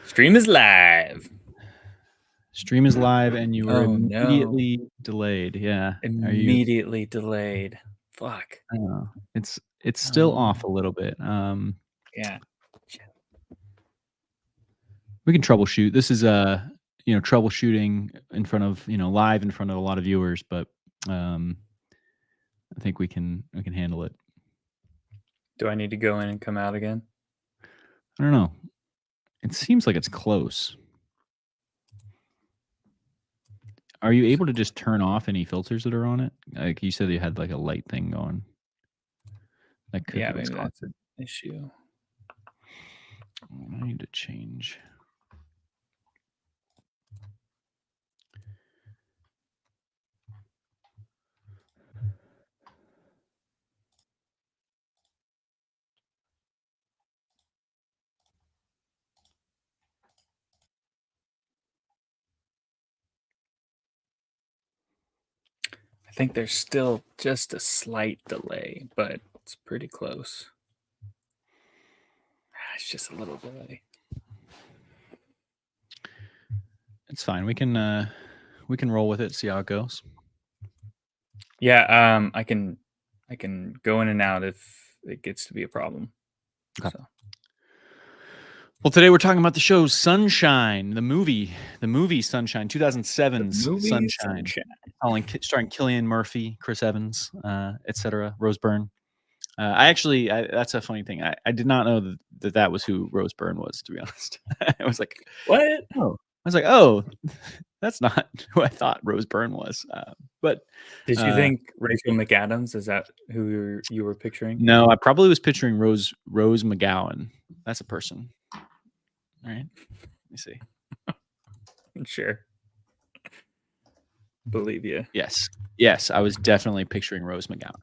Stream is live. Stream is live, and you were Oh, no. immediately delayed. Yeah. Immediately delayed. Fuck. It's still off a little bit. Yeah. We can troubleshoot. This is troubleshooting in front of live in front of a lot of viewers, but I think we can handle it. Do I need to go in and come out again? I don't know. It seems like it's close. Are you able to just turn off any filters that are on it? Like you said, you had like a light thing going. That could Yeah, be what's maybe causing that's an issue. I need to change. I think there's still just a slight delay, but it's pretty close. It's just a little delay. It's fine. We can roll with it, see how it goes. Yeah, I can go in and out if it gets to be a problem. Okay. So. Well, today we're talking about the show Sunshine, the movie Sunshine, 2007's Sunshine. Starring Cillian Murphy, Chris Evans, etc. Rose Byrne. That's a funny thing. I did not know that was who Rose Byrne was, to be honest. I was like, what? Oh, I was like, oh, that's not who I thought Rose Byrne was. But did you think Rachel McAdams? Is that who you were picturing? No, I probably was picturing Rose McGowan. That's a person. All right. Let me see. Sure. Believe you. Yes, I was definitely picturing Rose McGowan.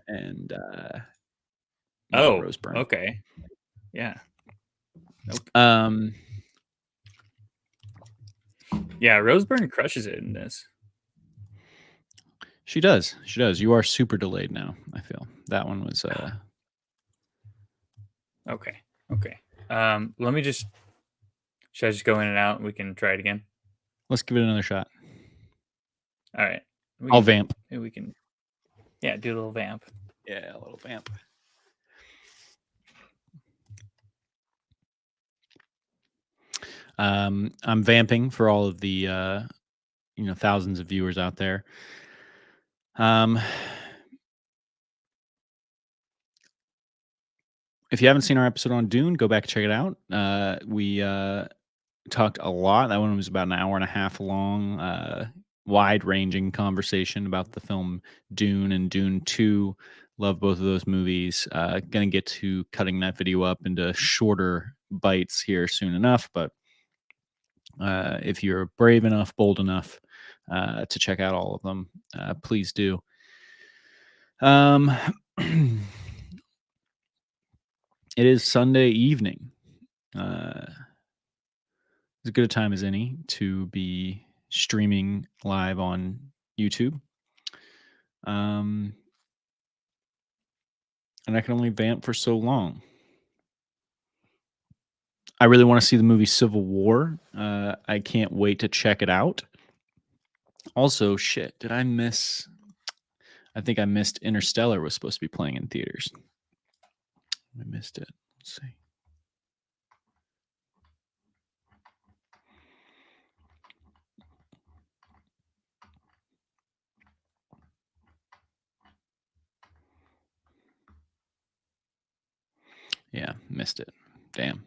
And Rose Byrne. Okay. Yeah. Nope. Yeah, Rose Byrne crushes it in this. She does. You are super delayed now, I feel. That one was Okay. Let me just should I just go in and out and we can try it again? Let's give it another shot. All right. I'll vamp. Maybe we can do a little vamp. Yeah, a little vamp. I'm vamping for all of the thousands of viewers out there. If you haven't seen our episode on Dune, go back and check it out. We talked a lot. That one was about an hour and a half long, wide-ranging conversation about the film Dune and Dune 2. Love both of those movies. Gonna get to cutting that video up into shorter bites here soon enough, but if you're brave enough, bold enough to check out all of them, please do. It is Sunday evening. As good a time as any to be streaming live on YouTube. And I can only vamp for so long. I really want to see the movie Civil War. I can't wait to check it out. Also, shit, did I miss? I think I missed Interstellar was supposed to be playing in theaters. I missed it. Let's see. Yeah, missed it. Damn.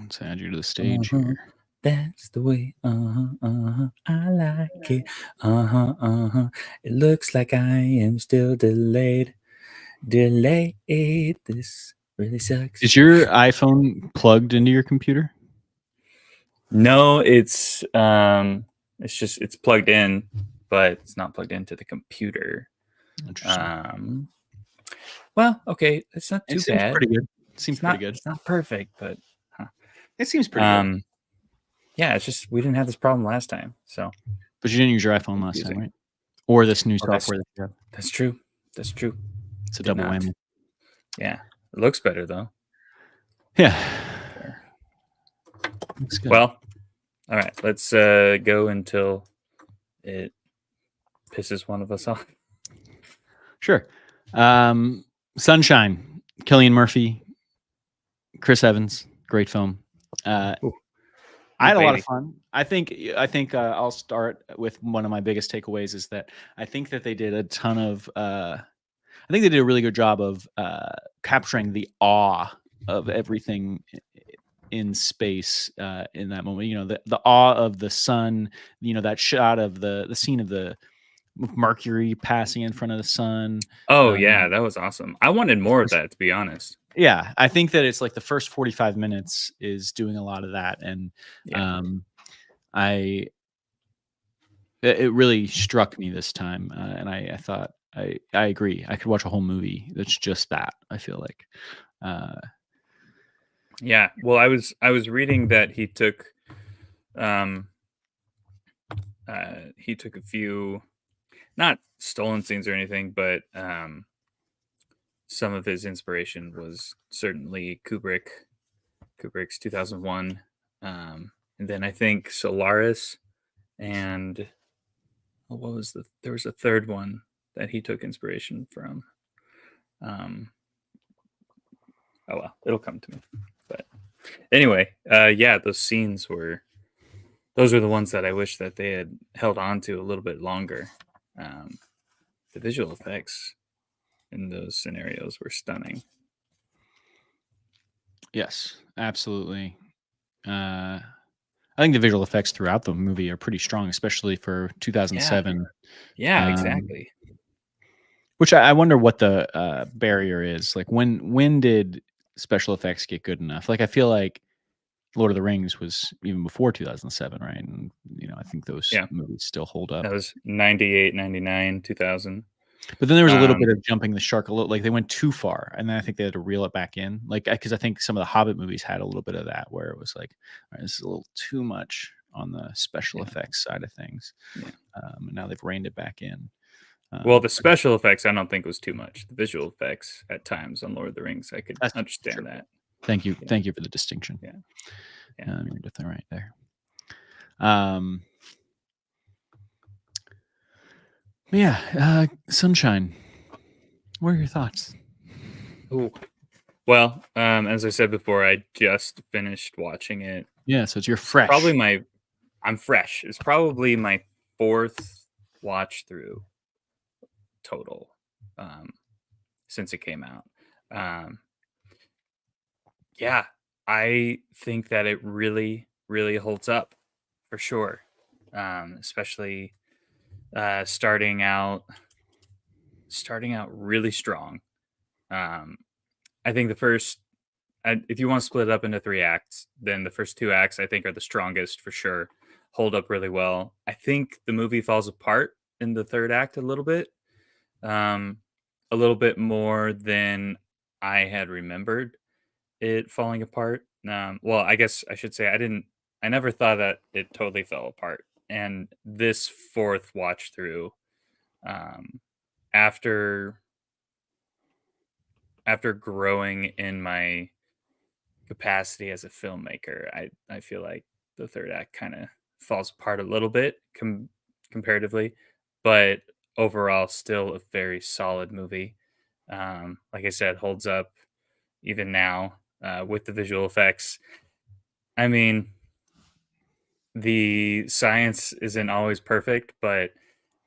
Let's add you to the stage Uh-huh. here. That's the way. I like it. It looks like I am still delayed. Delayed. This really sucks. Is your iPhone plugged into your computer? No, it's plugged in, but it's not plugged into the computer. Interesting. Um, well, okay, it's not It too seems bad. pretty good. Seems pretty good. It's not perfect, but huh. It seems pretty good. um, yeah, it's just we didn't have this problem last time, so But you didn't use your iPhone last time, confusing. right? Or this new Oh, that's software that you have. that's true. That's true. It's a Did double not. whammy. Yeah, it looks better though. Yeah. Sure. Looks good. Well, all right, let's go until it pisses one of us off. Sure. Sunshine, Cillian Murphy, Chris Evans, great film. Ooh, I had a lot of baby. fun. I think I'll start with one of my biggest takeaways is that I think that they did a ton of I think they did a really good job of capturing the awe of everything in space in that moment. You know, the awe of the sun. You know, that shot of the scene of the Mercury passing in front of the sun. Oh yeah, Um, that was awesome. I wanted more of that, to be honest. yeah, I think that it's like the first 45 minutes is doing a lot of that, and Yeah, um, I it really struck me this time, and I thought I agree. I could watch a whole movie that's just that. I feel like. Uh, yeah. Well, I was reading that um he took a few not stolen scenes or anything, but some of his inspiration was certainly Kubrick's 2001, and then I think Solaris and what was there was a third one that he took inspiration from. Um, oh well, it'll come to me. But anyway, yeah, those were the ones that I wish that they had held on to a little bit longer. Um, the visual effects in those scenarios were stunning. yes, absolutely. Uh, I think the visual effects throughout the movie are pretty strong, especially for Yeah, 2007. yeah, Um, exactly. which I wonder what the barrier is. Like when did special effects get good enough? Like I feel like Lord of the Rings was even before 2007, right? And you know, I think those Yeah, movies still hold up. that was 98, 99, 2000. But then there was a little Um, bit of jumping the shark a little, like they went too far, and then I think they had to reel it back in. Like because I think some of the Hobbit movies had a little bit of that, where it was like, all right, this is a little too much on the special yeah, effects side of things. yeah. And now they've reined it back in. Well, the But special effects I don't think was too much. The visual effects at times on Lord of the Rings, I could that's true. understand that. Yeah, Thank you for the distinction. yeah, yeah. You're definitely right there. Um, but yeah, Sunshine. What are your thoughts? Ooh. Well, as I said before, I just finished watching it. Yeah, so it's your It's probably fresh. I'm fresh. It's probably my fourth watch through total, um, since it came out. Um, yeah, I think that it really, really holds up for sure. Especially starting out really strong. Um, I think if you want to split it up into three acts, then the first two acts I think are the strongest for sure. Hold up really well. I think the movie falls apart in the third act um, a little bit more than I had remembered it falling apart. Well, I guess I should say I never thought that it totally fell apart. And this fourth watch through, um, after after growing in my capacity as a filmmaker, I feel like the third act kind of falls apart a little bit comparatively, but overall still a very solid movie. Like I said, holds up even now with the visual effects. I mean, the science isn't always perfect, but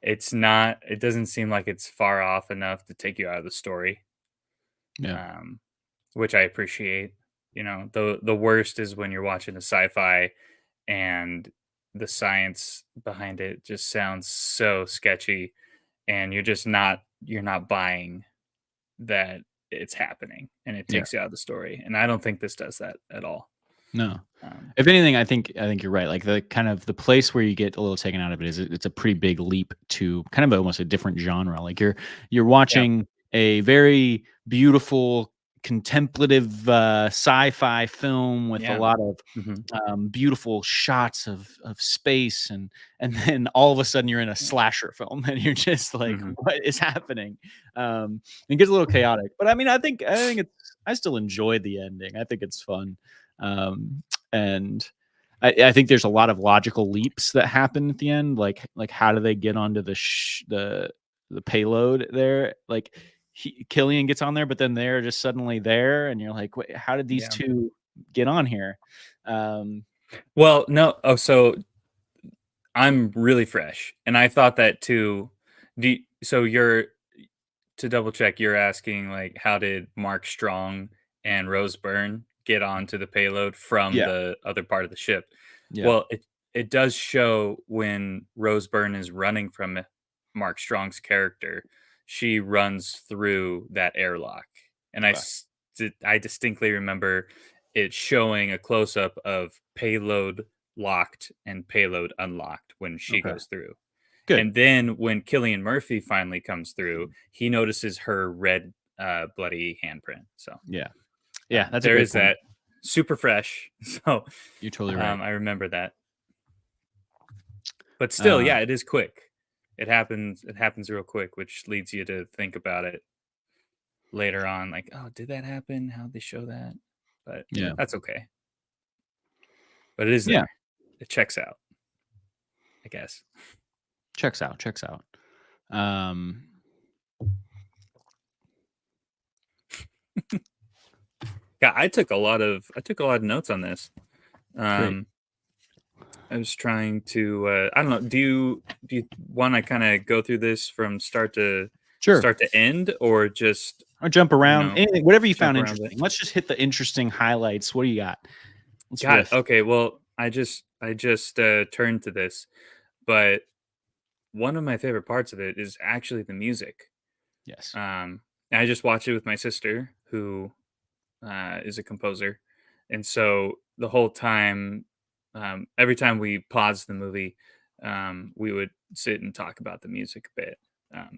it doesn't seem like it's far off enough to take you out of the story, Yeah. um, which I appreciate. The worst is when you're watching a sci-fi and the science behind it just sounds so sketchy, and you're not buying that it's happening, and it Yeah. takes you out of the story. And I don't think this does that at all. No. Um, If anything, I think you're right. Like the kind of the place where you get a little taken out of it is it's a pretty big leap to kind of almost a different genre. Like you're yeah. watching a very beautiful contemplative sci-fi film with a Yeah. lot of Hmm. beautiful shots of space, and then all of a sudden you're in a Yeah. slasher film and you're just like, Hmm. what is happening? It gets a little chaotic, but I mean, I think I still enjoyed the ending. I think it's fun. And I think there's a lot of logical leaps that happen at the end. Like how do they get onto the payload there? Like Killian gets on there, but then they're just suddenly there, and you're like, wait, how did these Yeah. two get on here? Um, Well, no. Oh, so I'm really fresh, and I thought that too. So you're to double check, you're asking like how did Mark Strong and Rose Byrne get onto the payload from yeah, the other part of the ship? yeah, Well, it does show when Rose Byrne is running from Mark Strong's character, she runs through that airlock, and okay, I distinctly remember it showing a close up of payload locked and payload unlocked when she okay, goes through. good, And then when Killian Murphy finally comes through, he notices her red, bloody handprint. So yeah, yeah. That's a there great is point. that. Super fresh. So You're totally right. I remember that. But still, Uh, yeah, it is quick. It happens. It happens real quick, which leads you to think about it later on. Like, oh, did that happen? How'd they show that? But yeah, that's okay. But it is yeah. there. It checks out, I guess. Checks out, checks out. Um, Yeah, I took a lot of notes on this. great. Um, I was trying to I don't know, do you want to kind of go through this from Sure. start to end, or just, Or jump you around, know, anything, whatever you jump found around it? interesting. Let's just hit the interesting highlights. What do you got? Let's Got it. riff. Okay, well, I just turned to this, but one of my favorite parts of it is actually the music. Yes. Um I just watched it with my sister, who is a composer. And so the whole time, every time we paused the movie, we would sit and talk about the music a bit.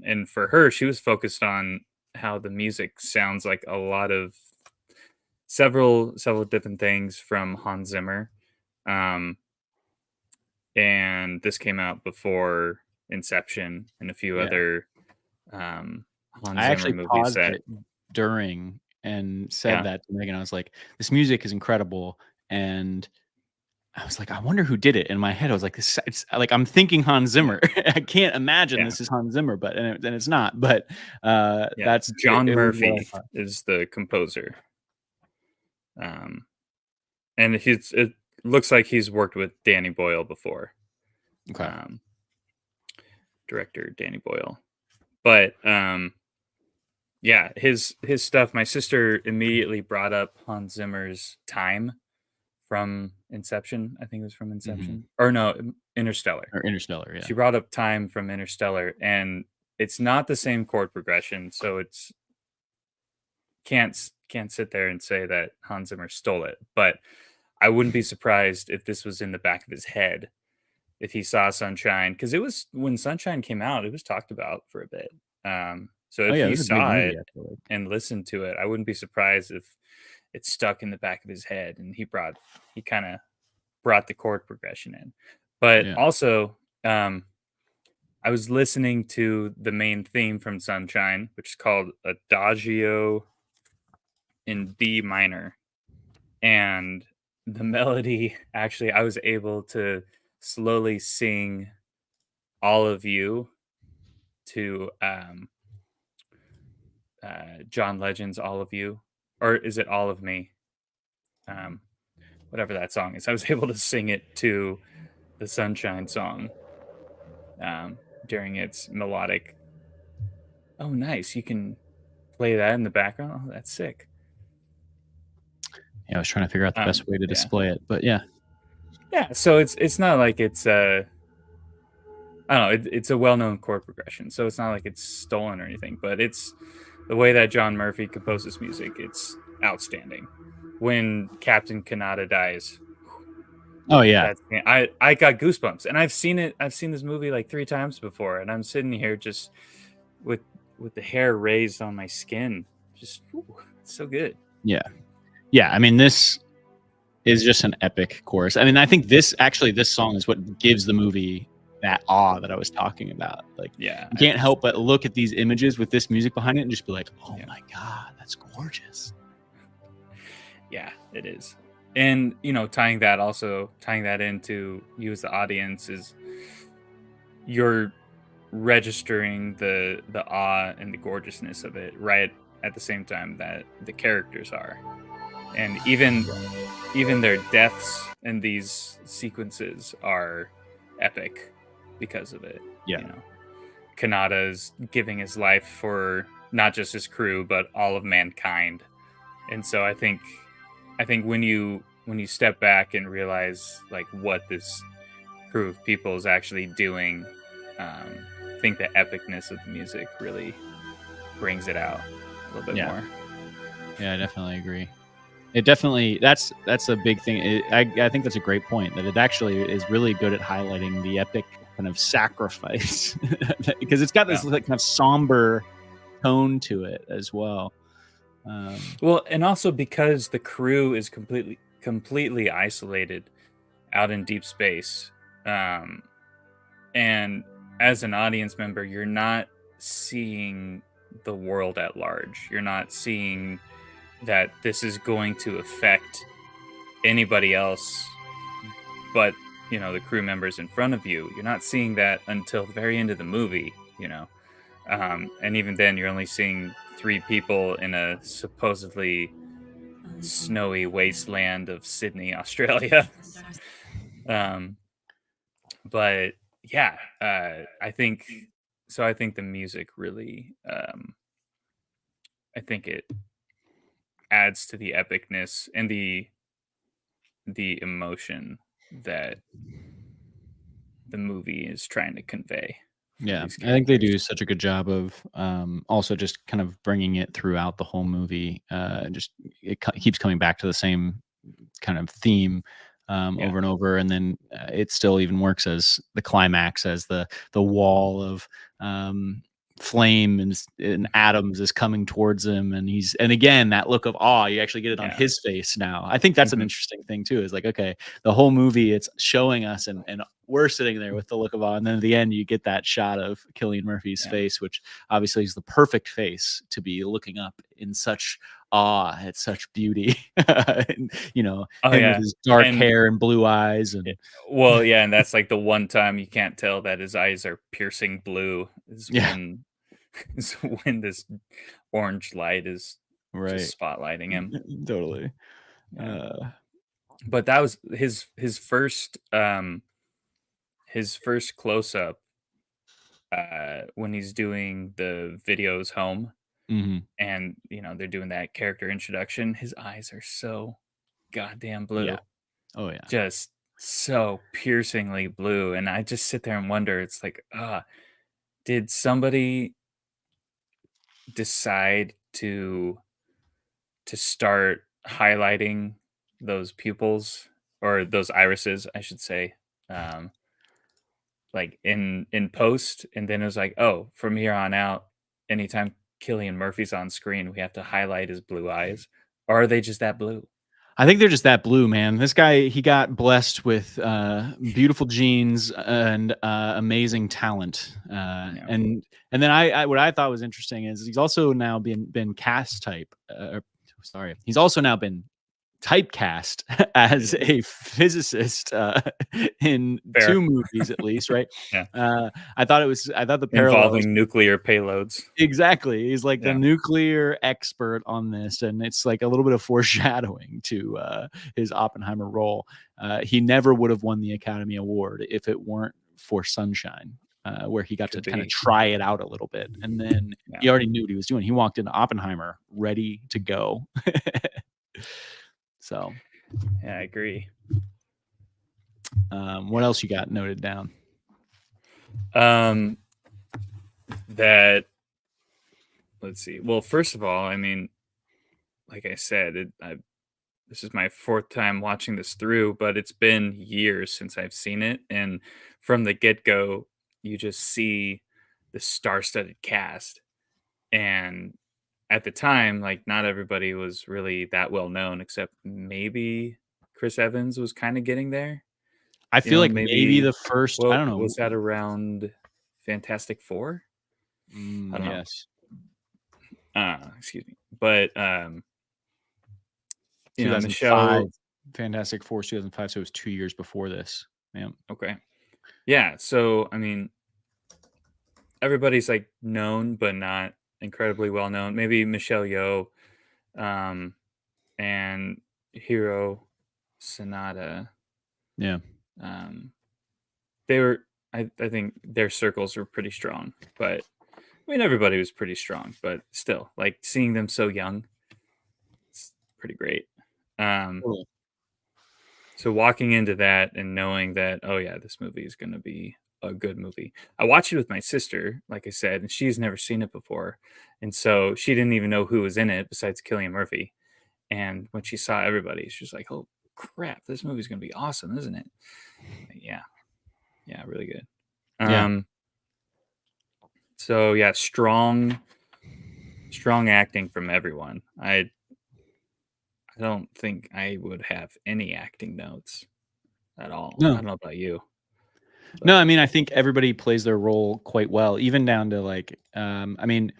And for her, she was focused on how the music sounds like a lot of several different things from Hans Zimmer. Um, and this came out before Inception and a few Yeah. other um, Hans I Zimmer actually movies paused that, it during and said yeah, that to Megan. I was like, "This music is incredible," and I was like, "I wonder who did it." In my head, I was like, "This." It's like I'm thinking Hans yeah, Zimmer. I can't imagine yeah. this is Hans Zimmer, but and it's not. But Yeah, that's it. John It was what I Murphy thought. is the composer, um, and it looks like he's worked with Danny Boyle before, Okay. um, director Danny Boyle. But yeah, his stuff. My sister immediately brought up Hans Zimmer's Time from Inception. I think it was from Hmm. Inception, or no, Interstellar. Or Interstellar. Yeah. She brought up Time from Interstellar, and it's not the same chord progression, so it's can't sit there and say that Hans Zimmer stole it. But I wouldn't be surprised if this was in the back of his head if he saw Sunshine, because it was when Sunshine came out, it was talked about for a bit. So Oh if yeah, it he was a big saw movie. it I feel like. and listened to it, I wouldn't be surprised if it stuck in the back of his head and he kind of brought the chord progression in. But Yeah. also, I was listening to the main theme from Sunshine, which is called Adagio in B minor. And the melody, actually, I was able to slowly sing All of You to John Legend's All of You. Or is it All of Me? Um, Whatever that song is. I was able to sing it to the Sunshine song during its melodic. Oh, nice. You can play that in the background. Oh, that's sick. Yeah, I was trying to figure out the best way to Yeah. display it, but yeah. Yeah, so it's not like it's I don't know, it's a well-known chord progression, so it's not like it's stolen or anything, but it's the way that John Murphy composes music, it's outstanding. When Captain Kanata dies, Oh, yeah. that's I got goosebumps, and I've seen this movie like 3 times before, and I'm sitting here just with the hair raised on my skin, just it's so good. Yeah. Yeah, I mean, this is just an epic chorus. I mean, I think this song is what gives the movie that awe that I was talking about. Like, Yeah, you I can't think so help but too. look at these images with this music behind it and just be like, "Oh Yeah. my god, that's gorgeous." Yeah, it is. And tying that into you as the audience is you're registering the awe and the gorgeousness of it right at the same time that the characters are. And even their deaths in these sequences are epic because of it, Yeah. you know. Kanata's giving his life for not just his crew but all of mankind. And so I think when you step back and realize like what this crew of people is actually doing, I think the epicness of the music really brings it out a little bit Yeah. more. Yeah, I definitely agree. It definitely that's a big thing. I think that's a great point that it actually is really good at highlighting the epic kind of sacrifice because it's got Yeah. this like kind of somber tone to it as well. Well, and also because the crew is completely isolated out in deep space, um, and as an audience member, you're not seeing the world at large. You're not seeing that this is going to affect anybody else but the crew members in front of you. You're not seeing that until the very end of the movie. And even then you're only seeing 3 people in a supposedly snowy wasteland of Sydney, Australia. um but yeah, I think the music really, I think it adds to the epicness and the emotion that the movie is trying to convey for Yeah, these I think they do characters. such a good job of, also just kind of bringing it throughout the whole movie. Just it keeps coming back to the same kind of theme Yeah. over and over, and then it still even works as the climax, as the wall of um, flame and atoms is coming towards him, and again that look of awe. You actually get it on Yeah. his face now. I think that's an Mhm. interesting thing too. Is like, okay, the whole movie it's showing us, and we're sitting there with the look of awe, and then at the end you get that shot of Cillian Murphy's Yeah. face, which obviously is the perfect face to be looking up in such awe at such beauty. And, Oh, him with yeah. his dark And hair and blue eyes it and well, yeah, and that's, like, the one time you can't tell that his eyes are piercing blue is yeah, when is when this orange light is right. just spotlighting him. Totally. Yeah. Uh, But that was his first close up, when he's doing the videos home mhm. and, they're doing that character introduction, his eyes are so goddamn Yeah. blue. Oh, yeah. Just so piercingly blue, and I just sit there and wonder, it's like, did somebody decide to start highlighting those pupils or those irises, I should say, um, like, in post, and then it was like, "Oh, from here on out, anytime Killian Murphy's on screen, we have to highlight his blue eyes," or are they just that blue? I think they're just that blue, man. This guy, he got blessed with beautiful genes and amazing talent. Yeah. And then I what I thought was interesting is he's also now been cast type. Sorry, he's also now been typecast as Yeah. a physicist in Fair. 2 movies at least, right? Yeah. I thought the parallels. Involving nuclear payloads. Exactly. He's like the Yeah. nuclear expert on this, and it's like a little bit of foreshadowing to his Oppenheimer role. He never would have won the Academy Award if it weren't for Sunshine, where he got to Could kind of be. try it out a little bit, and then Yeah. he already knew what he was doing. He walked into Oppenheimer ready to go. So, Yeah, I agree. what else you got noted down? That let's see. Well, first of all, I mean, like I said, this is my fourth time watching this through, but it's been years since I've seen it, and from the get go, you just see the star-studded cast, and at the time, like not everybody was really that well known, except maybe Chris Evans was kind of getting there. I You feel know, like maybe maybe the first, I what don't know. was that around Fantastic Four? I don't know. Yes. Excuse me. But 2005, Michelle. Fantastic Four, 2005. So it was 2 years before this. Yeah. Okay. Yeah. So I mean, everybody's like known, but not incredibly well known. Maybe Michelle Yeoh, um, and Hiro Sonata. Yeah. Um, they were. I think their circles were pretty strong, but I mean everybody was pretty strong, but still, like seeing them so young, it's pretty great. Um, Cool. so walking into that and knowing that, oh yeah, this movie is going to be a good movie. I watched it with my sister, like I said, and she's never seen it before, and so she didn't even know who was in it besides Cillian Murphy. And when she saw everybody, she was like, "Oh crap, this movie's going to be awesome, isn't it?" Like, yeah, yeah, really good. Yeah. So yeah, strong acting from everyone. I don't think I would have any acting notes at all. I No. don't know about you, No, but I mean, I think everybody plays their role quite well, even down to like, I mean,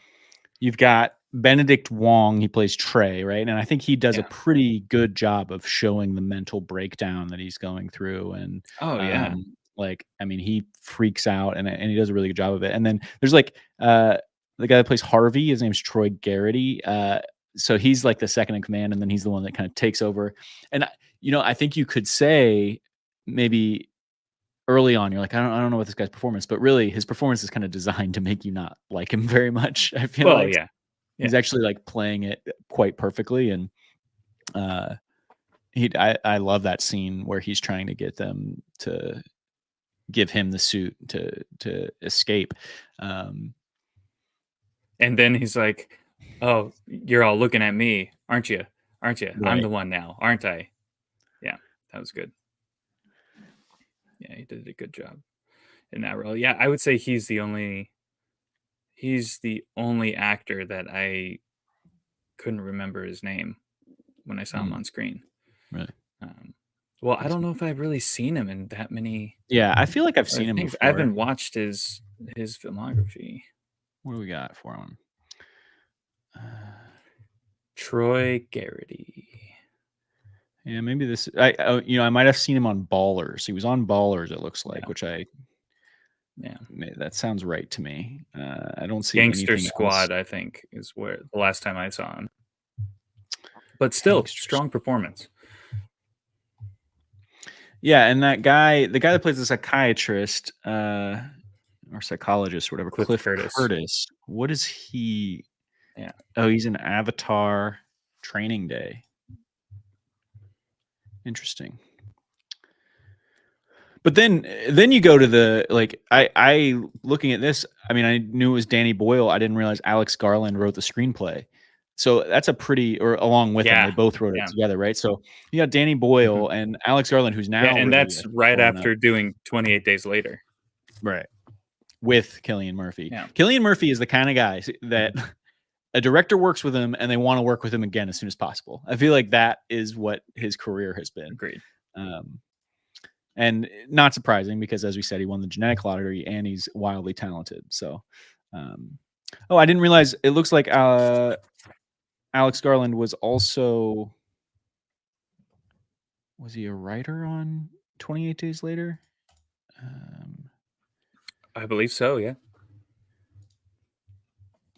you've got Benedict Wong, he plays Trey, right? And I think he does a yeah. pretty good job of showing the mental breakdown that he's going through. And Oh yeah. like, I mean, he freaks out and he does a really good job of it. And then there's like the guy that plays Harvey, his name's Troy Garrity. So he's like the second in command, and then he's the one that kind of takes over. And I think you could say maybe early on, you're like, I don't know what this guy's performance, but really his performance is kind of designed to make you not like him very much. I feel Well, like yeah. he's Yeah. actually like playing it quite perfectly. And uh I love that scene where he's trying to get them to give him the suit to escape. Um And then he's like, "Oh, you're all looking at me, aren't you? Aren't you? I'm right. the one now, aren't I?" Yeah, that was good. Yeah, he did a good job in that role. Yeah, I would say he's the only actor that I couldn't remember his name when I saw him Mm, on screen. really. Um, well, I That's don't know if I've really seen him in that many Yeah, I feel like I've other seen him things. I before. haven't watched his filmography. What do we got for him? Uh, Troy Garrity. yeah, maybe this. I might have seen him on Ballers. He was on Ballers. It looks like, Yeah, which yeah. that sounds right to me. I don't see Gangster anything else. Squad, I think, is where the last time I saw him. But still, Gangsters. strong performance. Yeah, and that guy, the guy that plays the psychiatrist, or psychologist, or whatever, Cliff Cliff Curtis. Curtis. What is he? Yeah. Oh, he's an Avatar Training Day. Interesting. But then you go to the like I looking at this, I mean, I knew it was Danny Boyle. I didn't realize Alex Garland wrote the screenplay. So that's a pretty, or along with him, Yeah. they both wrote it Yeah. together, right? So you got Danny Mhm. Boyle and Alex Garland, who's Yeah, now and really that's like right blowing up. after doing 28 Days Later. Right. With Cillian Murphy. Yeah. Cillian Murphy is the kind of guy that a director works with him and they want to work with him again as soon as possible. I feel like that is what his career has been. Agreed. Um, and not surprising because, as we said, he won the genetic lottery and he's wildly talented. So, oh, I didn't realize it looks like Alex Garland was also, was he a writer on 28 Days Later? I believe so, yeah.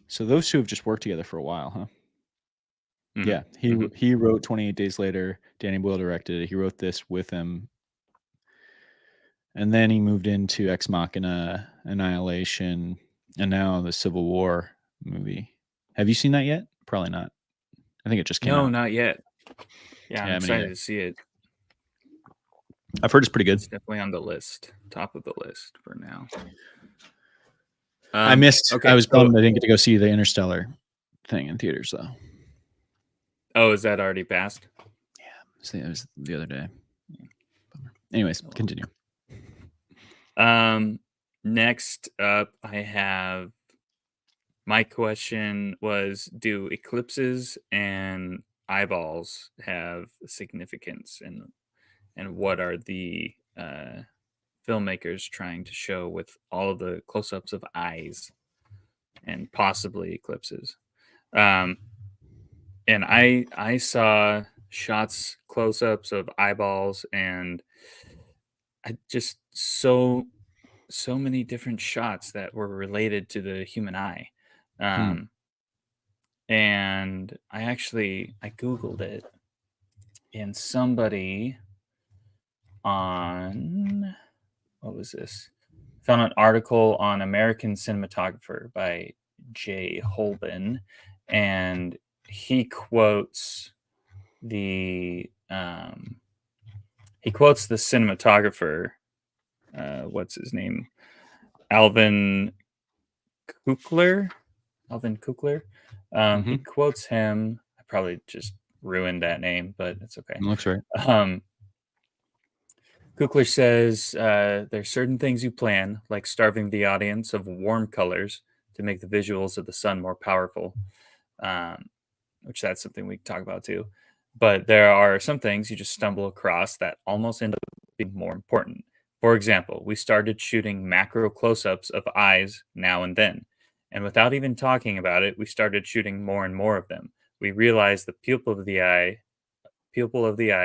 So those two have just worked together for a while, huh? Mhm. Yeah, he wrote 28 Days Later. Danny Boyle directed it. He wrote this with him. And then he moved into Ex Machina, Annihilation, and now the Civil War movie. Have you seen that yet? Probably not. I think it just came No, out. not yet. Yeah, I'm Yeah, me excited neither. to see it. I've heard it's pretty good. It's definitely on the list, top of the list for now. I missed. I Okay, was so bummed I didn't get to go see the Interstellar thing in theaters though. is that already passed? See, it was the other day. Bummer. Anyways, Oh, well. continue. Next up, I have my question was: do eclipses and eyeballs have significance, and what are the filmmakers trying to show with all of the close-ups of eyes and possibly eclipses? Um, and I saw shots, close-ups of eyeballs, and I just so many different shots that were related to the human eye. Hmm. And I googled it, and somebody on what was this? Found an article on American cinematographer by Jay Holben, and he quotes the cinematographer. What's his name? Alvin Kukler. Alvin Kukler. He Mm-hmm. quotes him. I probably just ruined that name, but it's okay. Looks right. Kukler says there's certain things you plan, like starving the audience of warm colors to make the visuals of the sun more powerful, um, which that's something we can talk about too. But there are some things you just stumble across that almost end up being more important. For example, we started shooting macro close ups of eyes now and then. And without even talking about it, we started shooting more and more of them. We realized the pupil of the eye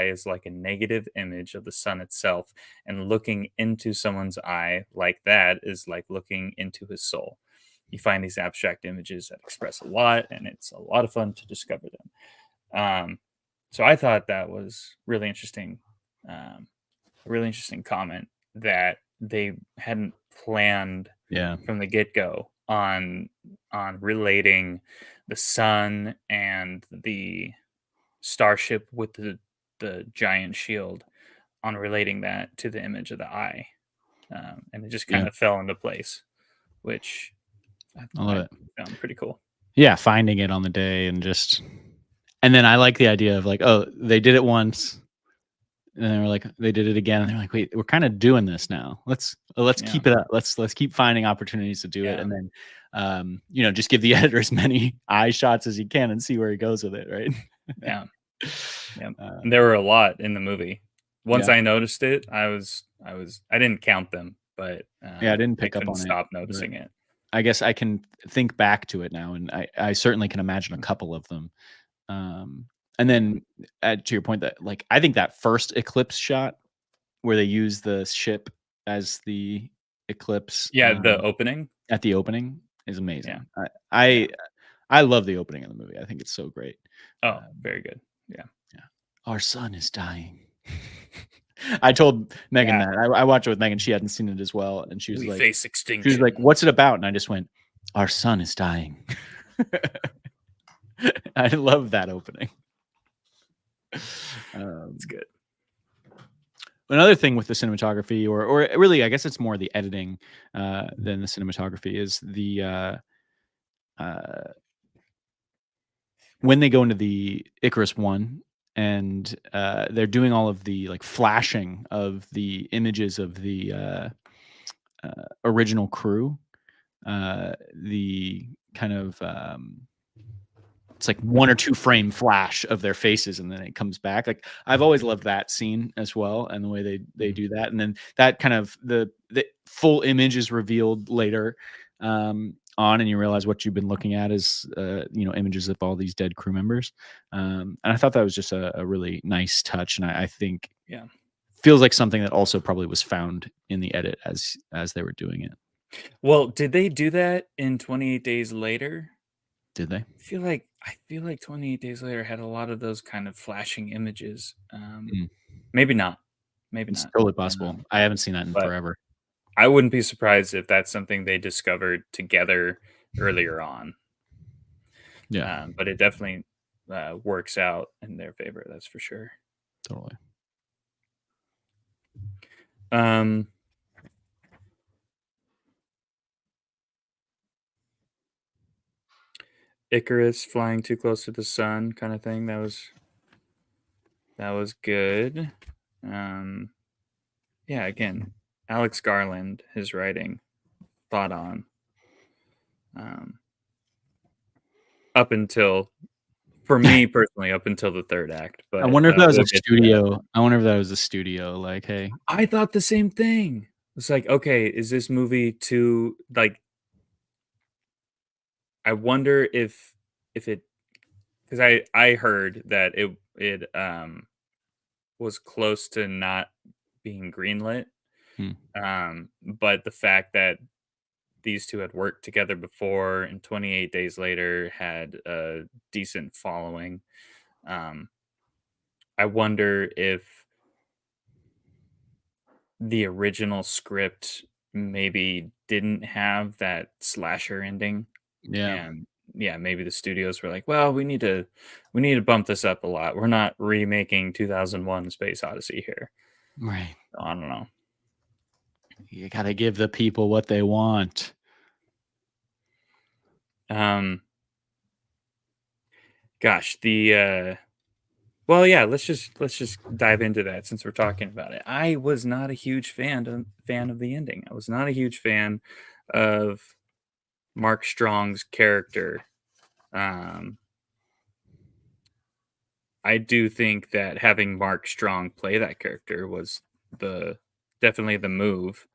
is like a negative image of the sun itself, and looking into someone's eye like that is like looking into his soul. You find these abstract images that express a lot, and it's a lot of fun to discover them. So I thought that was really interesting, a really interesting comment that they hadn't planned Yeah. from the get-go on relating the sun and the starship with the giant shield, on relating that to the image of the eye, and it just Yeah. kind of fell into place, which I love I it. found pretty cool. Yeah, finding it on the day and then I like the idea of like, oh, they did it once, and then we're like, they did it again, and they're like, wait, we're kind of doing this now. Let's Yeah, keep it up. Let's keep finding opportunities to do it, yeah, and then, just give the editor as many eye shots as you can and see where he goes with it, right? yeah, yeah. uh, And there were a lot in the movie. Once yeah, I noticed it, I didn't count them, but yeah. I didn't I pick up couldn't on it, stop but noticing it. I guess I can think back to it now, and I certainly can imagine a couple of them. Um, and then, to your point, that like I think that first eclipse shot where they use the ship as the eclipse, Yeah, the opening. at the opening is Yeah, amazing. yeah. I love the opening of the movie. I think it's so great. Oh, Um, very good. Yeah, yeah. Our son is dying. I told Megan yeah. that. I watched it with Megan. She hadn't seen it as well, and We face she was like, extinction. "What's it about?" And I just went, "Our son is dying." I love that opening. It's Um, good. Another thing with the cinematography, or really, I guess it's more the editing than the cinematography, is the uh, when they go into the Icarus one and they're doing all of the like flashing of the images of the original crew, the kind of it's like 1 or 2 frame flash of their faces, and then it comes back. Like, I've always loved that scene as well, and the way they do that, and then that kind of the full image is revealed later, on, and you realize what you've been looking at is, images of all these dead crew members, and I thought that was just a really nice touch, and I think Yeah. feels like something that also probably was found in the edit as they were doing it. Well, did they do that in 28 Days Later? Did they? I feel like 28 Days Later had a lot of those kind of flashing images. Mm, Maybe not. Maybe it's not. totally possible. Um, I haven't seen that in but forever. I wouldn't be surprised if that's something they discovered together earlier on. Yeah. But it definitely. works out in their favor. That's for sure. Totally. Um, Icarus flying too close to the sun, kind of thing. That was good. Um, yeah, again, Alex Garland, his writing, spot on. Um, up until, for me personally, up until the third act, I but wonder if that was a we'll get to that. studio. I wonder if that was a studio. Like, hey, I thought the same thing. It's like, okay, is this movie too like? I wonder if it, because I heard that it was close to not being greenlit. hmm, But the fact that these two had worked together before and 28 Days Later had a decent following. Um, I wonder if the original script maybe didn't have that slasher ending, yeah, and yeah, maybe the studios were like, "Well, we need to bump this up a lot. We're not remaking 2001: Space Odyssey here." right. I don't know. You gotta give the people what they want. Um, Gosh, well, yeah, let's just dive into that since we're talking about it. I was not a huge fan of the ending. I was not a huge fan of Mark Strong's character. Um, I do think that having Mark Strong play that character was the definitely the move.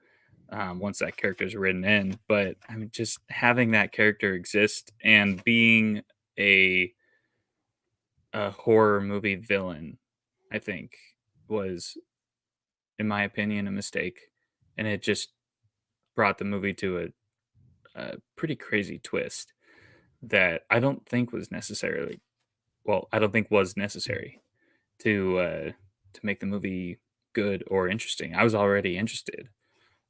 Once that character's written in, but I mean, just having that character exist and being a a horror movie villain, I think was, in my opinion, a mistake, and it just brought the movie to a pretty crazy twist that I don't think was necessarily I don't think was necessary to make the movie good or interesting. I was already interested.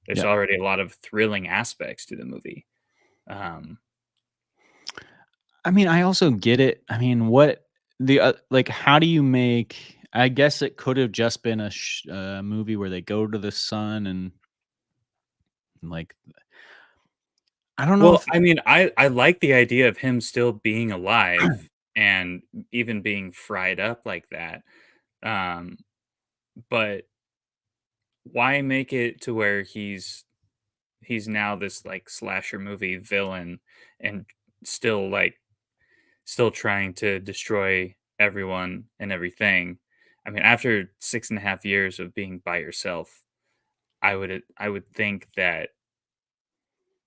There's Yeah. already a lot of thrilling aspects to the movie. Um, I mean, I also get it. I mean, what the like? How do you make? I guess it could have just been a movie where they go to the sun and like I don't know well, if I mean, I like the idea of him still being alive and even being fried up like that. Um, but why make it to where he's now this like slasher movie villain and still like still trying to destroy everyone and everything? I mean, after 6.5 years of being by yourself, I would think that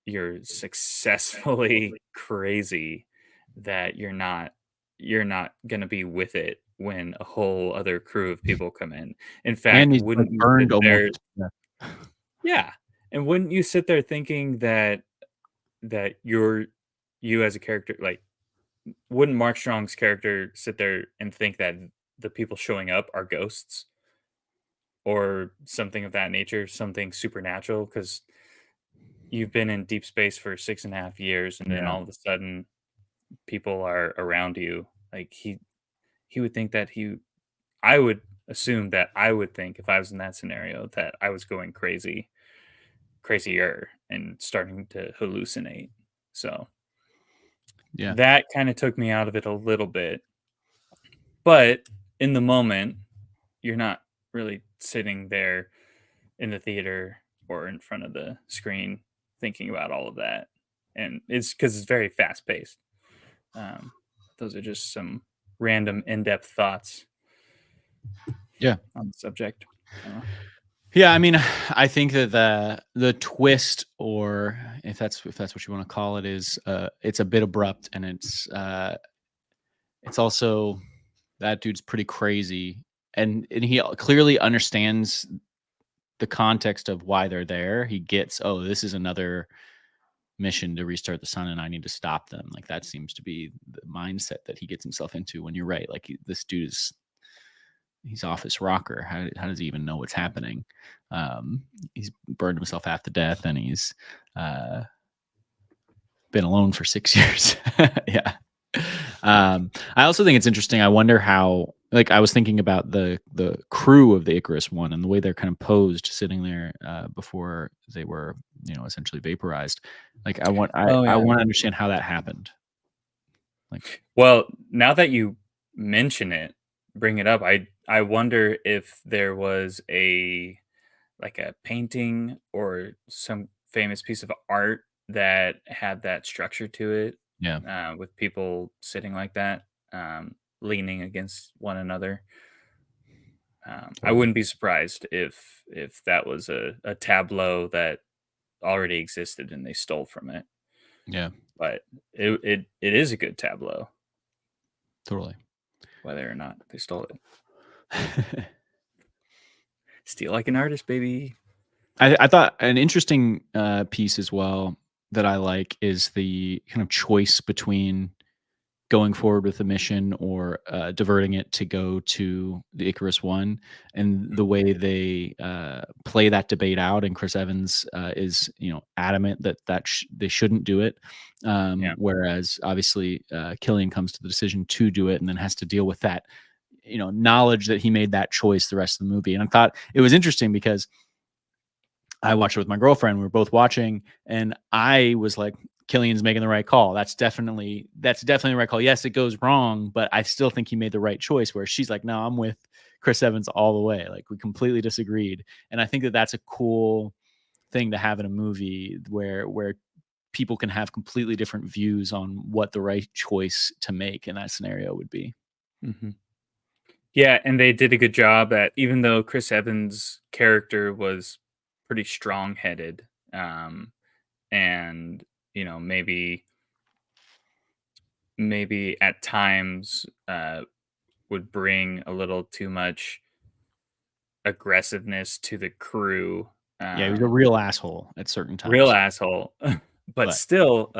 you're successfully crazy that you're not gonna be with it when a whole other crew of people come in. In and fact, he's like wouldn't you sit burned almost there, to death. yeah, and wouldn't you sit there thinking that that you as a character, like, wouldn't Mark Strong's character sit there and think that the people showing up are ghosts or something of that nature, something supernatural? Because you've been in deep space for 6.5 years, and then Yeah, all of a sudden people are around you. Like he would think that he I would assume that I would think if I was in that scenario that I was going crazier and starting to hallucinate. So yeah, that kind of took me out of it a little bit. But in the moment, you're not really sitting there in the theater or in front of the screen thinking about all of that. And it's because it's very fast paced. Um, those are just some random in depth thoughts yeah. on the subject. Uh, Yeah, I mean, I think that the twist, or if that's what you want to call it, is it's a bit abrupt, and it's also that dude's pretty crazy, and he clearly understands the context of why they're there. He gets, oh, this is another mission to restart the sun, and I need to stop them. Like that seems to be the mindset that he gets himself into. When you're right, like this dude is he's off his rocker. How does he even know what's happening? He's burned himself half to death, and he's uh, been alone for 6 years. Yeah. I also think it's interesting. I wonder how, like, I was thinking about the crew of the Icarus One and the way they're kind of posed sitting there before they were, essentially vaporized. Like, Oh I yeah. want to understand how that happened. Like, Well, now that you mention it, bring it up, I wonder if there was a like a painting or some famous piece of art that had that structure to it, yeah, with people sitting like that, leaning against one another. I totally. wouldn't be surprised if that was a tableau that already existed and they stole from it. Yeah, But it is a good tableau, totally. whether or not they stole it. Steal like an artist, baby. I thought an interesting piece as well that I like is the kind of choice between going forward with the mission or diverting it to go to the Icarus One, and the way they play that debate out. And Chris Evans is, adamant that they shouldn't do it, Yeah. whereas obviously Killian comes to the decision to do it, and then has to deal with that, knowledge that he made that choice the rest of the movie. And I thought it was interesting because I watched it with my girlfriend. We were both watching, and I was like, Killian's making the right call. That's definitely the right call. Yes, it goes wrong, but I still think he made the right choice. Where she's like, no, I'm with Chris Evans all the way. Like, we completely disagreed. And I think that that's a cool thing to have in a movie where people can have completely different views on what the right choice to make in that scenario would be. Hmm. Yeah, and they did a good job at, even though Chris Evans' character was pretty strong-headed, and maybe at times would bring a little too much aggressiveness to the crew. Yeah, he was a Um, real asshole at certain Real times, asshole, but but still,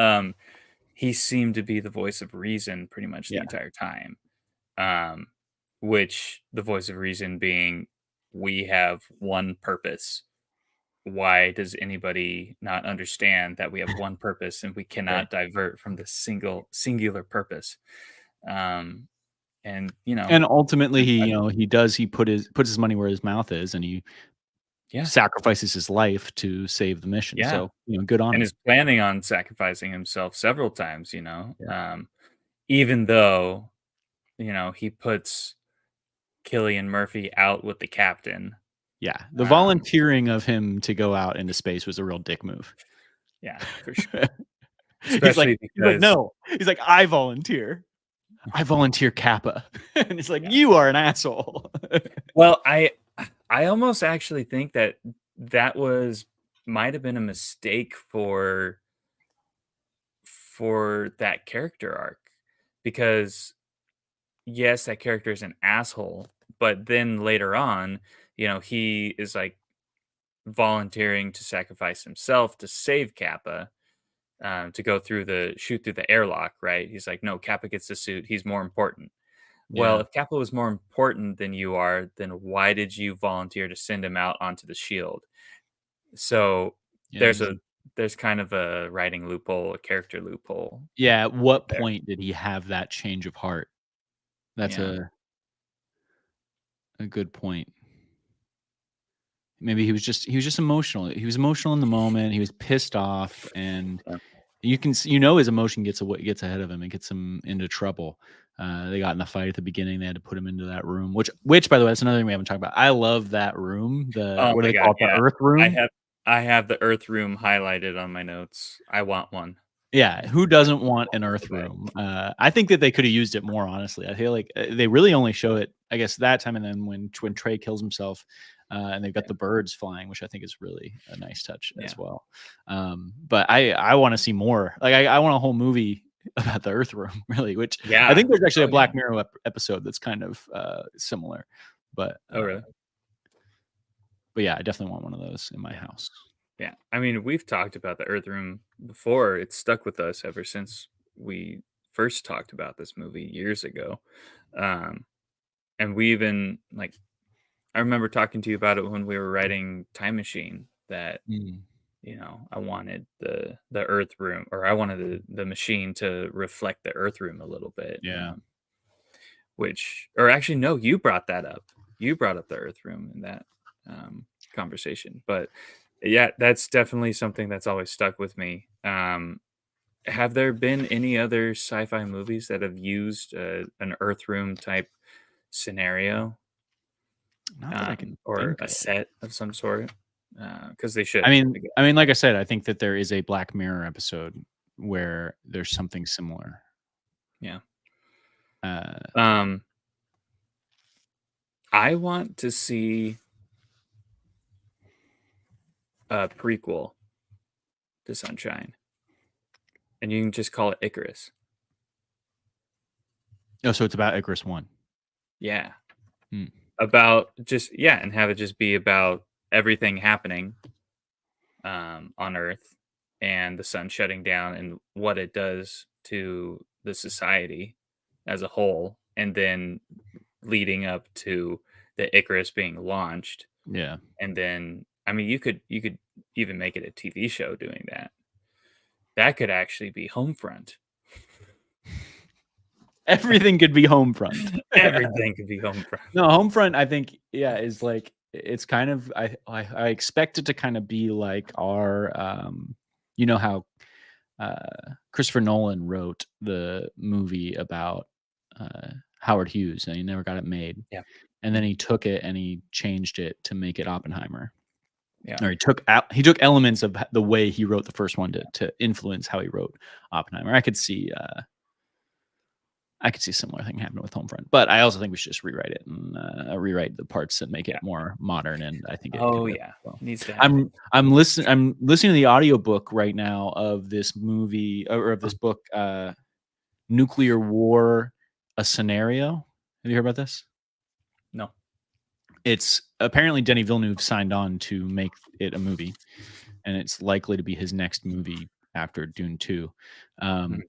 he seemed to be the voice of reason pretty much the yeah, entire time. Um, which the voice of reason being, we have one purpose. Why does anybody not understand that we have one purpose and we right. cannot divert from the singular purpose? Um, and And ultimately, I, he puts his money where his mouth is, and he yeah, sacrifices his life to save the mission. yeah, So, good on and him. is planning on sacrificing himself several times. Yeah. Even though he puts Killian Murphy out with the captain. Yeah. The Um, volunteering of him to go out into space was a real dick move. yeah, for sure. He's like Especially he's like, because, "No." He's like, "I volunteer. I volunteer Kappa." And it's like, yeah. "You are an asshole." Well, I almost actually think that that was might have been a mistake for that character arc, because yes, that character is an asshole, but then later on, he is like volunteering to sacrifice himself to save Kappa, to go through the shoot through the airlock, right? He's like, no, Kappa gets the suit. He's more important. Well, Yeah. if Kappa was more important than you are, then why did you volunteer to send him out onto the shield? So Yeah, there's a there's kind of a writing loophole, a character loophole at what there. point did he have that change of heart? That's Yeah. a good point. Maybe he was just emotional. He was emotional in the moment. He was pissed off, and Yeah. his emotion gets ahead of him and gets him into trouble. They got in the fight at the beginning. They had to put him into that room, which by the way, that's another thing we haven't talked about. I love that room. The Oh what do my they call god, it? The yeah. Earth I room. have I have the Earth room highlighted on my notes. I want one. Yeah, who doesn't want Want an one so Earth bad. room? I think that they could have used it more. Honestly, I feel like they really only show it, I guess, that time, and then when Trey kills himself, and they've got Yeah. the birds flying, which I think is really a nice touch Yeah. as well. But I want to see more. Like, I want a whole movie about the Earth room, really. Which I Yeah. think there's actually Oh, a yeah. Black Mirror episode that's kind of similar. But Oh, uh, really? but yeah, I definitely want one of those in my Yeah. house. Yeah. I mean, we've talked about the Earth room before. It's stuck with us ever since we first talked about this movie years ago. Um, and we even like I remember talking to you about it when we were writing Time Machine, that Mm. I wanted the Earth room, or I wanted the machine to reflect the Earth room a little bit. Yeah. Which, or actually, no, you brought that up. You brought up the Earth room in that conversation. But yeah, that's definitely something that's always stuck with me. Have there been any other sci-fi movies that have used an Earth room type scenario, Not that I can or think a of. set of some sort? Because they should. I mean, Again. I mean, like I said, I think that there is a Black Mirror episode where there's something similar. Yeah. Uh, Um, I want to see a prequel to Sunshine, and you can just call it Icarus. oh, so it's about Icarus One. Yeah. Hmm. About just, yeah, and have it just be about everything happening on Earth and the sun shutting down and what it does to the society as a whole, and then leading up to the Icarus being launched. Yeah. And then, I mean, you could even make it a TV show doing that. That could actually be Homefront. Everything could be Homefront. Everything could be Homefront. No, Homefront, I think, yeah, is like it's kind of I expect it to kind of be like our you know how Christopher Nolan wrote the movie about Howard Hughes and he never got it made. Yeah. And then he took it and he changed it to make it Oppenheimer. Yeah. Or he took elements of the way he wrote the first one to influence how he wrote Oppenheimer. I could see a similar thing happening with Homefront, but I also think we should just rewrite it and rewrite the parts and make it Yeah. more modern. And I think it could Oh work yeah. well. Needs to happen. I'm listening to the audiobook right now of this movie or of this book, Nuclear War: A Scenario. Have you heard about this? No. It's apparently Denis Villeneuve signed on to make it a movie, and it's likely to be his next movie after Dune 2. Mhm.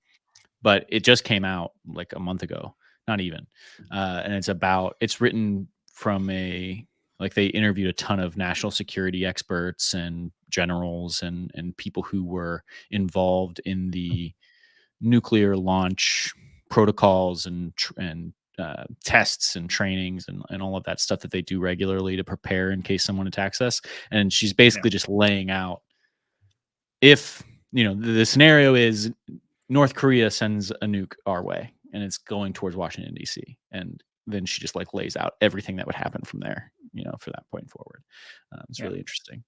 But it just came out like a month ago, not even. And it's written from like they interviewed a ton of national security experts and generals and people who were involved in the nuclear launch protocols and tests and trainings and all of that stuff that they do regularly to prepare in case someone attacks us. And she's Yeah. basically just laying out if the scenario is North Korea sends a nuke our way and it's going towards Washington D.C. and then she just like lays out everything that would happen from there, for that point forward. It's Yeah. really interesting.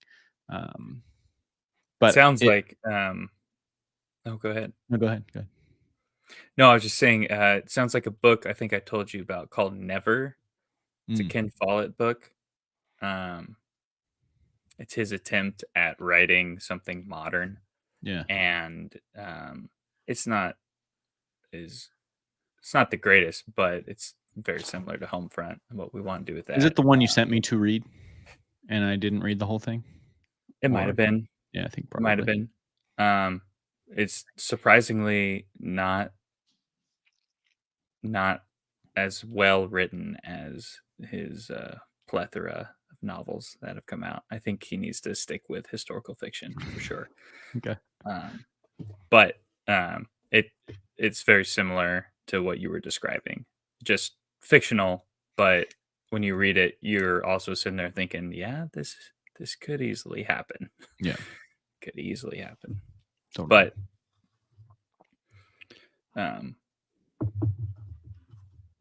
But Sounds like oh, go ahead. no, go ahead. No, I was just saying, it sounds like a book I think I told you about called Never. It's a Mm, Ken Follett book. Um, it's his attempt at writing something modern, yeah. and it's not is it's not the greatest, but it's very similar to Homefront and what we want to do with Is it that. the one you sent me to read and I didn't read the whole thing? It might Or have been. yeah, I think It might have probably. been. It's surprisingly not as well written as his plethora of novels that have come out. I think he needs to stick with historical fiction for sure. Okay. But it's very similar to what you were describing, just fictional. But when you read it, you're also sitting there thinking, "Yeah, this could easily happen. Yeah, Could easily happen." totally. But um,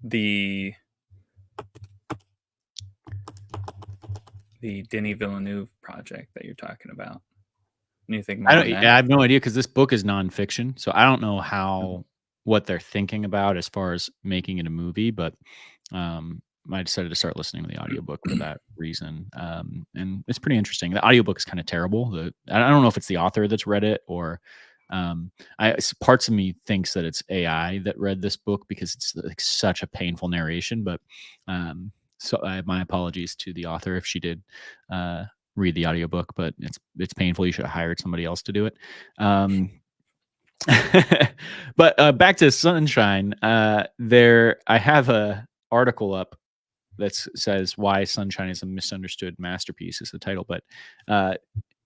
the Denis Villeneuve project that you're talking about. Anything more on I that? have no idea because this book is nonfiction, so I don't know Mhm. what they're thinking about as far as making it a movie, but um, I decided to start listening to the audiobook for that reason. And it's pretty interesting. The audiobook is kind of terrible. I don't know if it's the author that's read it or parts of me thinks that it's AI that read this book because it's like such a painful narration, but so my apologies to the author if she did read the audiobook, but it's painful. You should have hired somebody else to do it. But back to Sunshine. I have a article up that says why Sunshine is a misunderstood masterpiece is the title, but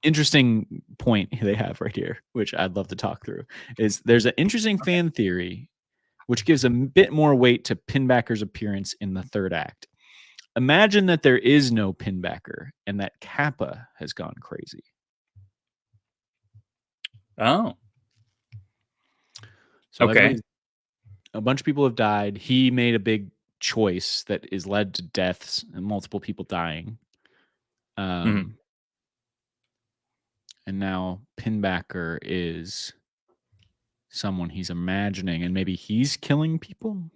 interesting point they have right here, which I'd love to talk through, is there's an interesting Okay. fan theory which gives a bit more weight to Pinbacker's appearance in the third act. Imagine that there is no Pinbacker and that Kappa has gone crazy. Oh, So okay. a bunch of people have died. He made a big choice that is led to deaths and multiple people dying. Mhm. Um, and now Pinbacker is someone he's imagining, and maybe he's killing people.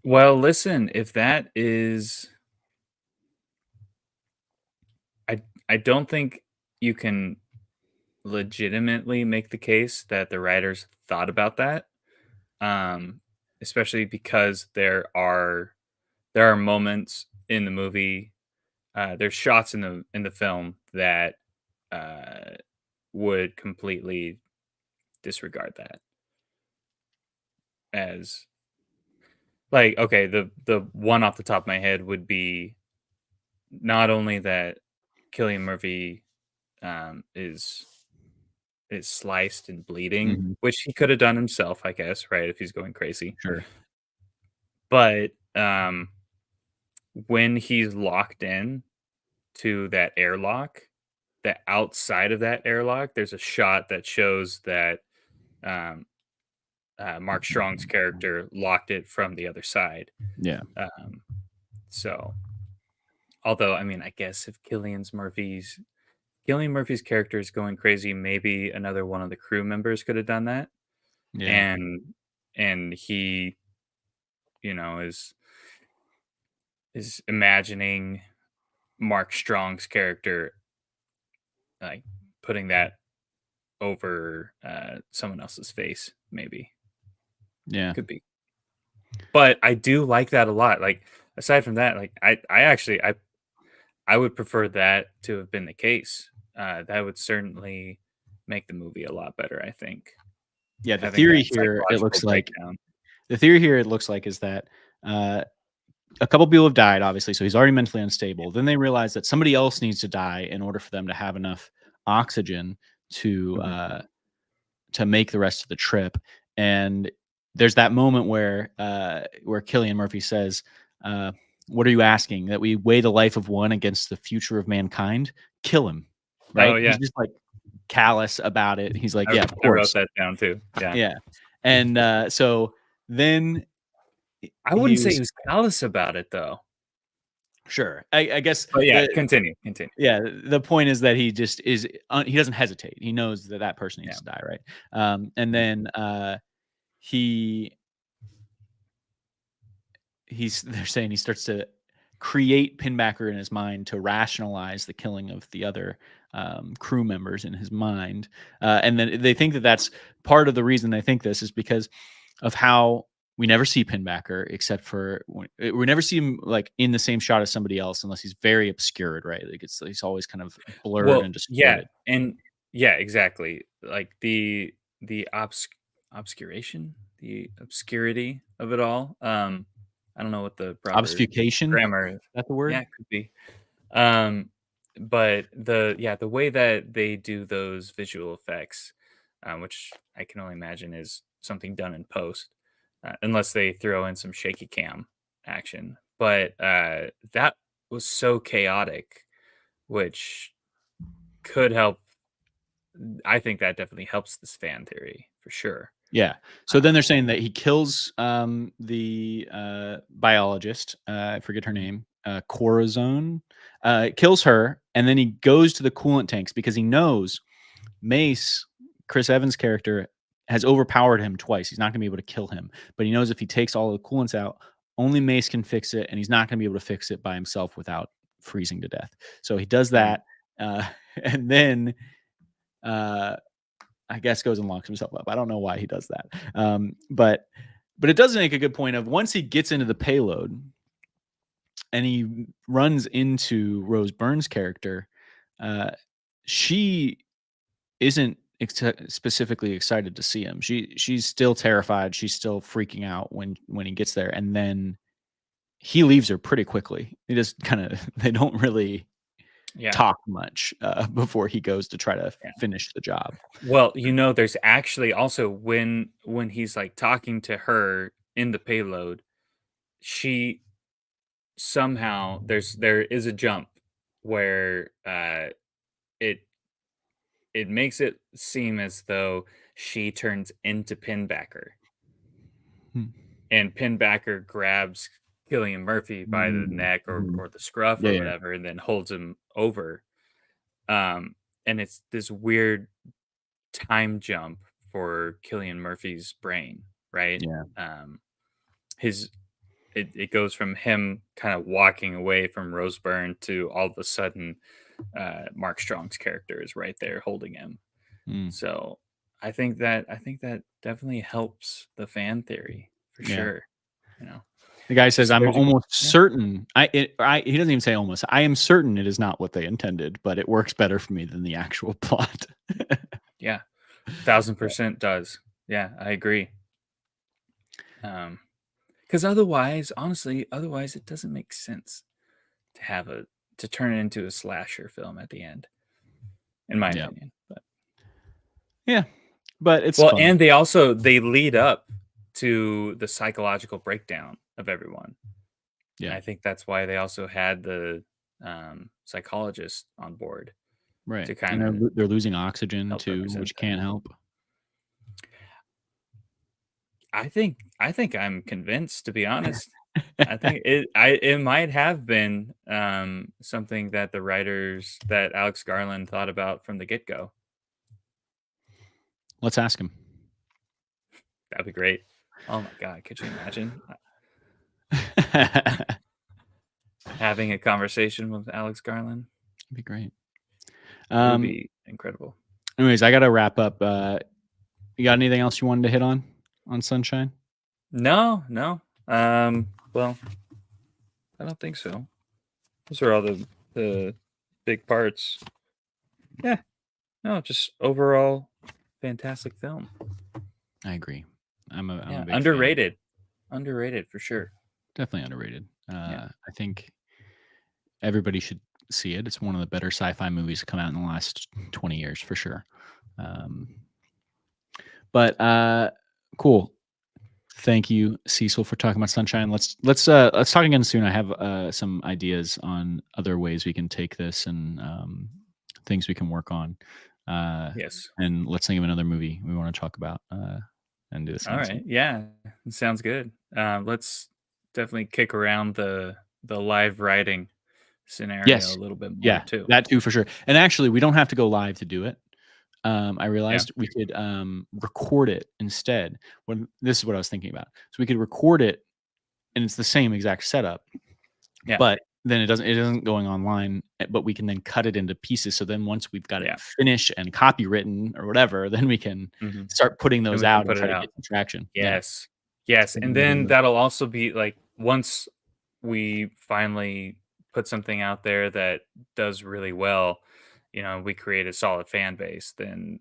Well, listen, if that is I don't think you can legitimately make the case that the writers thought about that, um, especially because there are moments in the movie, there's shots in the film that, uh, would completely disregard that as like, okay, the one off the top of my head would be not only that Killian Murphy, is sliced and bleeding, Mhm. which he could have done himself, I guess, right, if he's going crazy. Sure. But, when he's locked in to that airlock, the outside of that airlock, there's a shot that shows that, um, Mark Strong's character locked it from the other side. Yeah. Um, so although, I mean, I guess if Killian Murphy's character is going crazy, maybe another one of the crew members could have done that, Yeah. and he, is imagining Mark Strong's character, like, putting that over, someone else's face, maybe. Yeah. Could be. But I do like that a lot, like, aside from that, like, I actually I would prefer that to have been the case. That would certainly make the movie a lot better, I think, Yeah. having that psychological breakdown. The theory here, it looks like, is that uh, a couple people have died, obviously, so he's already mentally unstable. Then they realize that somebody else needs to die in order for them to have enough oxygen to Mhm. uh, to make the rest of the trip. And there's that moment where Killian Murphy says, "What are you asking? That we weigh the life of one against the future of mankind? Kill him!" Oh, Right? He's yeah. just like callous about it. He's like, I "Yeah, of I wrote course, that down too, yeah. yeah." And so then I he wouldn't say he was was callous about it, though. sure. I guess But yeah, the continue, continue. yeah, the point is that he just is he doesn't hesitate. He knows that that person Yeah. needs to die, right? And Mhm. then he they're saying he starts to create Pinbacker in his mind to rationalize the killing of the other crew members in his mind, and then they think that that's part of the reason they think this is because of how we never see Pinbacker except for we never see him like in the same shot as somebody else unless he's very obscured, right? Like he's always kind of blurred Well, and yeah, distorted. and yeah, exactly. Like, the obscuration? The obscurity of it all? I don't know what the proper Obfuscation, is grammar is. that the Yeah, word? it could be. Um, but the way that they do those visual effects, which I can only imagine is something done in post, unless they throw in some shaky cam action. But that was so chaotic, which could help. I think that definitely helps this fan theory for sure. Yeah. So then they're Um, saying that he kills the biologist. I forget her mhm. name. Corazon. Kills her, and then he goes to the coolant tanks because he knows Mace, Chris Evans' character, has overpowered him twice. He's not going to be able to kill him, but he knows if he takes all the coolants out, only Mace can fix it, and he's not going to be able to fix it by himself without freezing to death. So he does Mhm. that, uh, and then uh, I guess goes and locks himself up. I don't know why he does that. But it does make a good point of once he gets into the payload and he runs into Rose Byrne's character, uh, she isn't specifically excited to see him. She's still terrified. She's still freaking out when he gets there, and then he leaves her pretty quickly. He just kind of they don't really. Yeah. talk much before he goes to try to Yeah. finish the job. Well, there's actually also when he's like talking to her in the payload, she somehow there is a jump where it it makes it seem as though she turns into Pinbacker, Hmm. and Pinbacker grabs Killian Murphy by the Mm, neck mhm. or the scruff Yeah, or yeah, whatever, and then holds him over. And it's this weird time jump for Killian Murphy's brain, right? yeah, Um, his it goes from him kind of walking away from Rose Byrne to all of a sudden Mark Strong's character is right there holding him. mm, So I think that definitely helps the fan theory for yeah. sure. You know, The guy says, just "I'm there's a almost yeah certain." He doesn't even say almost. I am certain it is not what they intended, but it works better for me than the actual plot. yeah 1000% does. Yeah, I agree. Because otherwise, honestly, otherwise it doesn't make sense to have a to turn it into a slasher film at the end, in my Yeah, opinion. But yeah, but it's well, fun. and they lead up to the psychological breakdown of everyone, and Yeah, I think that's why they also had the psychologist on board right. to And kind of they're losing oxygen help too, represent which that. can't help. I think I'm convinced, to be honest. I think it might have been something that the writers that Alex Garland thought about from the get go. Let's ask him. That'd be great. Oh my god, could you imagine That'd having a conversation with Alex Garland? be great. It would Um, be incredible. Anyways, I gotta wrap up. You got anything else you wanted to hit on Sunshine? No, no. Well, I don't think so. Those are all the big parts. Yeah, no, just overall fantastic film. I agree. I'm a Yeah, big fan. underrated. Underrated for sure. Definitely underrated. Yeah. I think everybody should see it. It's one of the better sci-fi movies to come out in the last 20 years for sure. Um, but cool. Thank you, Cecil, for talking about Sunshine. Let's talk again soon. I have some ideas on other ways we can take this and things we can work on. Uh, Yes. and let's think of another movie we want to talk about and do this All again soon. right. Yeah, sounds good. Let's definitely kick around the live writing scenario a Yes, little bit more yeah, too. that too for sure. And actually, we don't have to go live to do it. I Yeah. realized we could record it instead. When this is what I was thinking about. So we could record it, and it's the same exact setup, Yeah. but then it isn't going online. But we can then cut it into pieces. So then once we've got it Yeah. finished and copywritten or whatever, then we can hmm start putting Then those we can out and put try it to out. get some traction. Yeah. Yes. Yes. And then that'll also be like once we finally put something out there that does really well, we create a solid fan base, then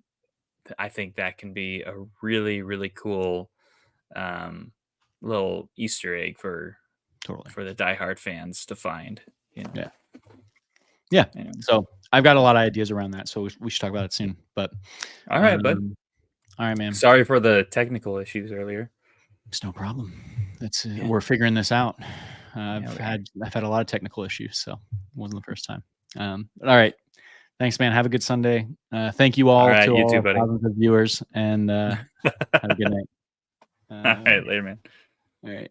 I think that can be a really, really cool um, little Easter egg Totally. for the diehard fans to find. Yeah. Yeah. Anyway. So I've got a lot of ideas around that. So we should talk about it soon. But All right, bud. um, all right, man. Sorry for the technical issues earlier. It's no problem. It's Yeah, we're figuring this out. yeah, we are. I've had a lot of technical issues, so it wasn't the first time. But all right, thanks, man. Have a good Sunday. Thank you All all right, to you all too, our buddy. thousands of viewers, and have a good night. All right, later, man. All right.